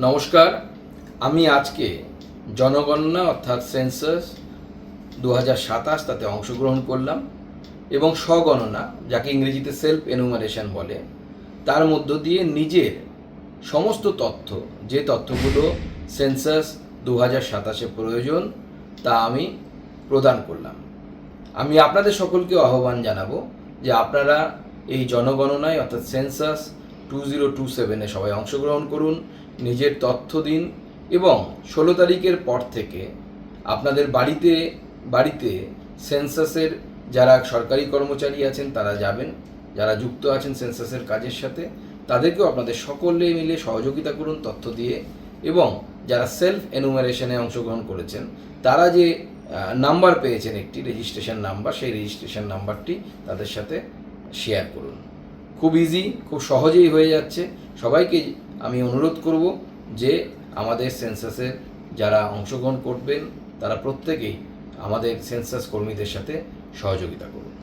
নমস্কার, আমি আজকে জনগণনা অর্থাৎ সেন্সাস 2027 তাতে অংশগ্রহণ করলাম এবং স্বগণনা, যাকে ইংরেজিতে সেলফ এনুমারেশন বলে, তার মধ্য দিয়ে নিজের সমস্ত তথ্য, যে তথ্যগুলো সেন্সাস 2027-এ প্রয়োজন, তা আমি প্রদান করলাম। আমি আপনাদের সকলকে আহ্বান জানাবো যে আপনারা এই জনগণনায় অর্থাৎ সেন্সাস 2027-এ সবাই অংশগ্রহণ করুন, নিজের তথ্য দিন এবং 16 তারিখের পর থেকে আপনাদের বাড়িতে সেন্সাসের যারা সরকারি কর্মচারী আছেন তারা যাবেন, যারা যুক্ত আছেন সেন্সাসের কাজের সাথে তাদেরকেও আপনাদের সকলে মিলে সহযোগিতা করুন তথ্য দিয়ে, এবং যারা সেলফ এনুমারেশনে অংশগ্রহণ করেছেন তারা যে নাম্বার পেয়েছেন, একটি রেজিস্ট্রেশন নাম্বার, সেই রেজিস্ট্রেশন নাম্বারটি তাদের সাথে শেয়ার করুন। খুব ইজি, খুব সহজেই হয়ে যাচ্ছে। সবাইকে আমি অনুরোধ করব যে আমাদের সেন্সাসে যারা অংশগ্রহণ করবেন তারা প্রত্যেকেই আমাদের সেন্সাস কর্মীদের সাথে সহযোগিতা করুন।